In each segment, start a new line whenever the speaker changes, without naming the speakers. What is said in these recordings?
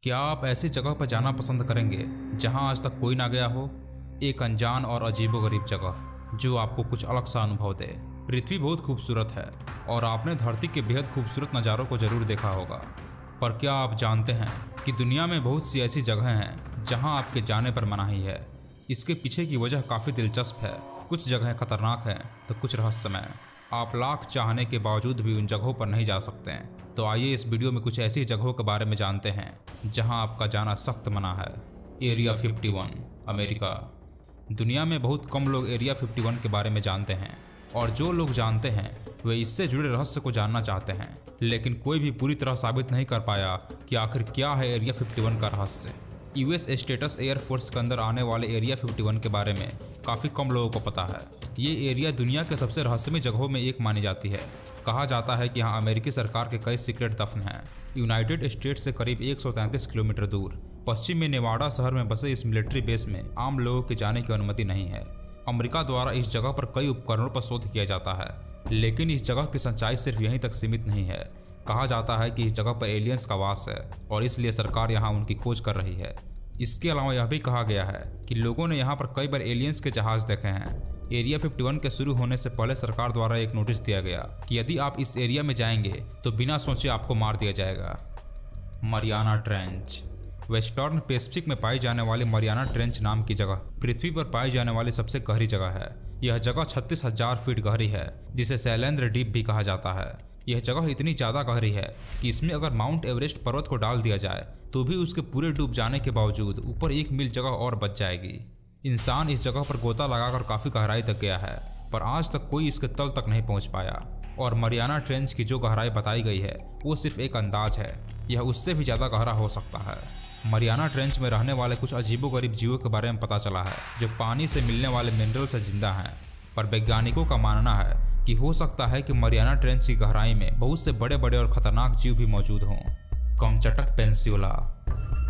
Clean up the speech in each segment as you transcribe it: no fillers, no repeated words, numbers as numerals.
क्या आप ऐसी जगह पर जाना पसंद करेंगे जहां आज तक कोई ना गया हो? एक अनजान और अजीबोगरीब जगह जो आपको कुछ अलग सा अनुभव दे। पृथ्वी बहुत खूबसूरत है और आपने धरती के बेहद खूबसूरत नज़ारों को जरूर देखा होगा, पर क्या आप जानते हैं कि दुनिया में बहुत सी ऐसी जगहें हैं जहां आपके जाने पर मनाही है। इसके पीछे की वजह काफ़ी दिलचस्प है। कुछ जगहें खतरनाक हैं तो कुछ रहस्यमय। आप लाख चाहने के बावजूद भी उन जगहों पर नहीं जा सकते हैं। तो आइए इस वीडियो में कुछ ऐसी जगहों के बारे में जानते हैं जहां आपका जाना सख्त मना है। Area 51, America. दुनिया में बहुत कम लोग एरिया 51 के बारे में जानते हैं, और जो लोग जानते हैं वे इससे जुड़े रहस्य को जानना चाहते हैं, लेकिन कोई भी पूरी तरह साबित नहीं कर पाया कि आखिर क्या है एरिया 51 का रहस्य। यूएस स्टेटस एयरफोर्स के अंदर आने वाले एरिया 51 के बारे में काफ़ी कम लोगों को पता है। ये एरिया दुनिया के सबसे रहस्यमय जगहों में एक मानी जाती है। कहा जाता है कि यहाँ अमेरिकी सरकार के कई सीक्रेट दफन हैं। यूनाइटेड स्टेट्स से करीब 133 किलोमीटर दूर पश्चिम में नेवाडा शहर में बसे इस मिलिट्री बेस में आम लोगों के जाने की अनुमति नहीं है। अमेरिका द्वारा इस जगह पर कई उपकरणों पर शोध किया जाता है, लेकिन इस जगह की सच्चाई सिर्फ यहीं तक सीमित नहीं है। कहा जाता है कि इस जगह पर एलियंस का वास है और इसलिए सरकार यहाँ उनकी खोज कर रही है। इसके अलावा यह भी कहा गया है कि लोगों ने यहाँ पर कई बार एलियंस के जहाज देखे हैं। एरिया 51 के शुरू होने से पहले सरकार द्वारा एक नोटिस दिया गया कि यदि आप इस एरिया में जाएंगे तो बिना सोचे आपको मार दिया जाएगा। Mariana trench. वेस्टर्न पैसिफिक में पाई जाने वाली मरियाना ट्रेंच नाम की जगह पृथ्वी पर पाई जाने वाली सबसे गहरी जगह है। यह जगह 36,000 फीट गहरी है, जिसे शैलेंद्र डीप भी कहा जाता है। यह जगह इतनी ज़्यादा गहरी है कि इसमें अगर माउंट एवरेस्ट पर्वत को डाल दिया जाए तो भी उसके पूरे डूब जाने के बावजूद ऊपर 1 मील जगह और बच जाएगी। इंसान इस जगह पर गोता लगाकर काफ़ी गहराई तक गया है, पर आज तक कोई इसके तल तक नहीं पहुंच पाया। और मरियाना ट्रेंच की जो गहराई बताई गई है वो सिर्फ एक अंदाज है, यह उससे भी ज़्यादा गहरा हो सकता है। मरियाना ट्रेंच में रहने वाले कुछ अजीबोगरीब जीवों के बारे में पता चला है जो पानी से मिलने वाले मिनरल से जिंदा हैं, पर वैज्ञानिकों का मानना है कि हो सकता है कि मरियाना ट्रेंच की गहराई में बहुत से बड़े बड़े और खतरनाक जीव भी मौजूद हों। कमचटक पेनिनसुला।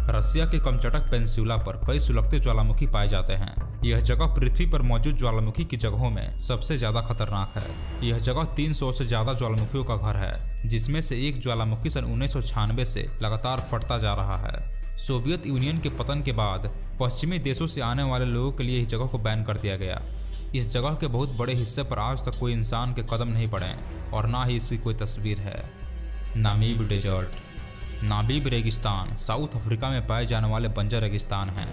रसिया के कमचटक पेनिनसुला पर कई सुलगते ज्वालामुखी पाए जाते हैं। यह जगह पृथ्वी पर मौजूद ज्वालामुखी की जगहों में सबसे ज़्यादा खतरनाक है। यह जगह 300 से ज़्यादा ज्वालामुखियों का घर है, जिसमें से एक ज्वालामुखी सन 1996 से लगातार फटता जा रहा है। सोवियत यूनियन के पतन के बाद पश्चिमी देशों से आने वाले लोगों के लिए इस जगह को बैन कर दिया गया। इस जगह के बहुत बड़े हिस्से पर आज तक कोई इंसान के कदम नहीं पड़े और ना ही इसकी कोई तस्वीर है। Namib desert. नामीब रेगिस्तान साउथ अफ्रीका में पाए जाने वाले बंजर रेगिस्तान है।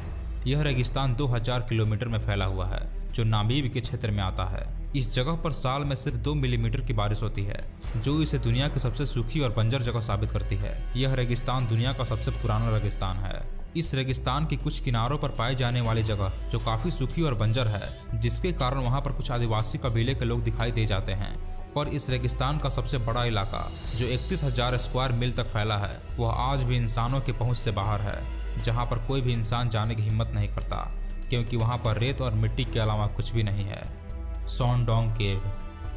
यह रेगिस्तान 2000 किलोमीटर में फैला हुआ है, जो नामीब के क्षेत्र में आता है। इस जगह पर साल में सिर्फ 2 मिलीमीटर की बारिश होती है, जो इसे दुनिया की सबसे सूखी और बंजर जगह साबित करती है। यह रेगिस्तान दुनिया का सबसे पुराना रेगिस्तान है। इस रेगिस्तान के कुछ किनारों पर पाई जाने वाली जगह जो काफ़ी सूखी और बंजर है, जिसके कारण वहाँ पर कुछ आदिवासी कबीले के लोग दिखाई दे जाते हैं। पर इस रेगिस्तान का सबसे बड़ा इलाका जो 31,000 स्क्वायर मील तक फैला है, वह आज भी इंसानों की पहुंच से बाहर है, जहां पर कोई भी इंसान जाने की हिम्मत नहीं करता, क्योंकि वहां पर रेत और मिट्टी के अलावा कुछ भी नहीं है। सॉनडोंग केव।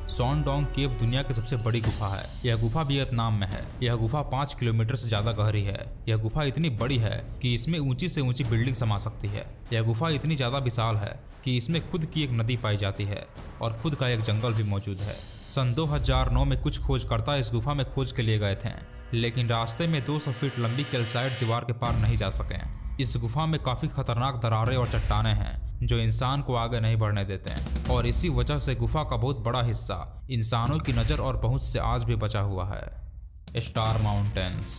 सॉनडोंग केव दुनिया की सबसे बड़ी गुफा है। यह गुफा वियतनाम में है। यह गुफा 5 किलोमीटर से ज़्यादा गहरी है। यह गुफा इतनी बड़ी है कि इसमें ऊंची से ऊंची बिल्डिंग समा सकती है। यह गुफा इतनी ज़्यादा विशाल है कि इसमें खुद की एक नदी पाई जाती है और खुद का एक जंगल भी मौजूद है। सन 2009 में कुछ खोजकर्ता इस गुफा में खोज के लिए गए थे, लेकिन रास्ते में 200 फीट लंबी कैल्साइट दीवार के पार नहीं जा सके। इस गुफा में काफ़ी खतरनाक दरारें और चट्टानें हैं जो इंसान को आगे नहीं बढ़ने देते हैं, और इसी वजह से गुफा का बहुत बड़ा हिस्सा इंसानों की नज़र और पहुंच से आज भी बचा हुआ है। Star mountains.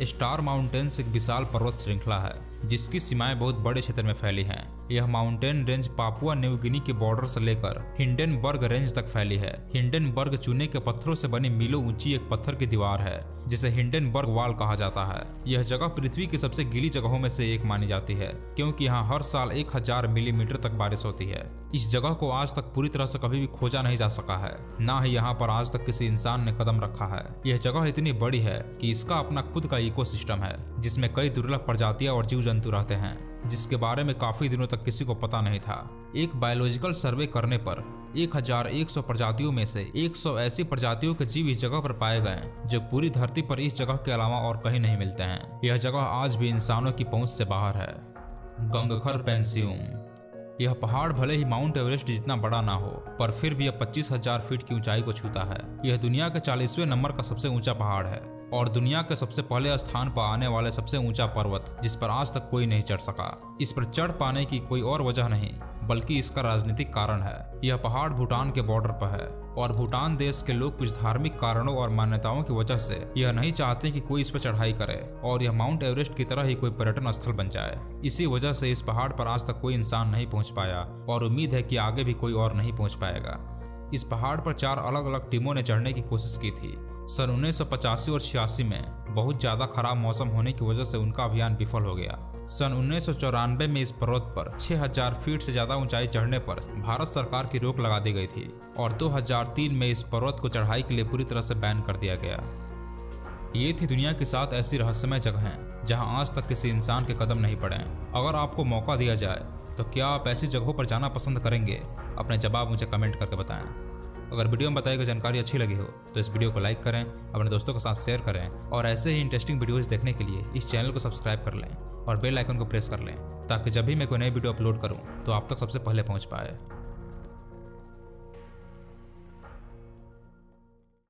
स्टार माउंटेन्स एक विशाल पर्वत श्रृंखला है जिसकी सीमाएं बहुत बड़े क्षेत्र में फैली हैं। यह mountain range Papua New Guinea के बॉर्डर से लेकर हिंडनबर्ग रेंज तक फैली है। हिंडनबर्ग चूने के पत्थरों से बनी मीलों ऊंची एक पत्थर की दीवार है, जिसे हिंडनबर्ग वॉल कहा जाता है। यह जगह पृथ्वी की सबसे गीली जगहों में से एक मानी जाती है, क्योंकि यहाँ हर साल 1000 मिलीमीटर तक बारिश होती है। इस जगह को आज तक पूरी तरह से कभी भी खोजा नहीं जा सका है, ना ही यहाँ पर आज तक किसी इंसान ने कदम रखा है। यह जगह इतनी बड़ी है कि इसका अपना खुद का इकोसिस्टम है, जिसमें कई दुर्लभ प्रजातियां और जीव जंतु रहते हैं, जिसके बारे में काफी दिनों तक किसी को पता नहीं था। एक बायोलॉजिकल सर्वे करने पर 1100 प्रजातियों में से 100 ऐसी प्रजातियों के जीव इस जगह पर पाए गए जो पूरी धरती पर इस जगह के अलावा और कहीं नहीं मिलते हैं। यह जगह आज भी इंसानों की पहुंच से बाहर है। गंगखर पेंसियम। यह पहाड़ भले ही माउंट एवरेस्ट जितना बड़ा ना हो, पर फिर भी यह 25,000 फीट की ऊंचाई को छूता है। यह दुनिया के 40वें नंबर का सबसे ऊंचा पहाड़ है और दुनिया के सबसे पहले स्थान पर आने वाले सबसे ऊंचा पर्वत जिस पर आज तक कोई नहीं चढ़ सका। इस पर चढ़ पाने की कोई और वजह नहीं बल्कि इसका राजनीतिक कारण है। यह पहाड़ भूटान के बॉर्डर पर है और भूटान देश के लोग कुछ धार्मिक कारणों और मान्यताओं की वजह से यह नहीं चाहते कि कोई इस पर चढ़ाई करे और यह माउंट एवरेस्ट की तरह ही कोई पर्यटन स्थल बन जाए। इसी वजह से इस पहाड़ पर आज तक कोई इंसान नहीं पहुंच पाया और उम्मीद है कि आगे भी कोई और नहीं पहुंच पाएगा। इस पहाड़ पर 4 अलग अलग टीमों ने चढ़ने की कोशिश की थी। सन 1985 और 86 में बहुत ज्यादा खराब मौसम होने की वजह से उनका अभियान विफल हो गया। सन 1994 में इस पर्वत पर 6000 फीट से ज्यादा ऊंचाई चढ़ने पर भारत सरकार की रोक लगा दी गई थी और 2003 में इस पर्वत को चढ़ाई के लिए पूरी तरह से बैन कर दिया गया। ये थी दुनिया की 7 ऐसी रहस्यमय जगहें जहां आज तक किसी इंसान के कदम नहीं पड़े। अगर आपको मौका दिया जाए तो क्या आप ऐसी जगहों पर जाना पसंद करेंगे? अपने जवाब मुझे कमेंट करके बताएं। अगर वीडियो में बताई गई जानकारी अच्छी लगी हो तो इस वीडियो को लाइक करें, अपने दोस्तों के साथ शेयर करें और ऐसे ही इंटरेस्टिंग वीडियोज़ देखने के लिए इस चैनल को सब्सक्राइब कर लें और बेल आइकन को प्रेस कर लें ताकि जब भी मैं कोई नई वीडियो अपलोड करूं तो आप तक सबसे पहले पहुंच पाए।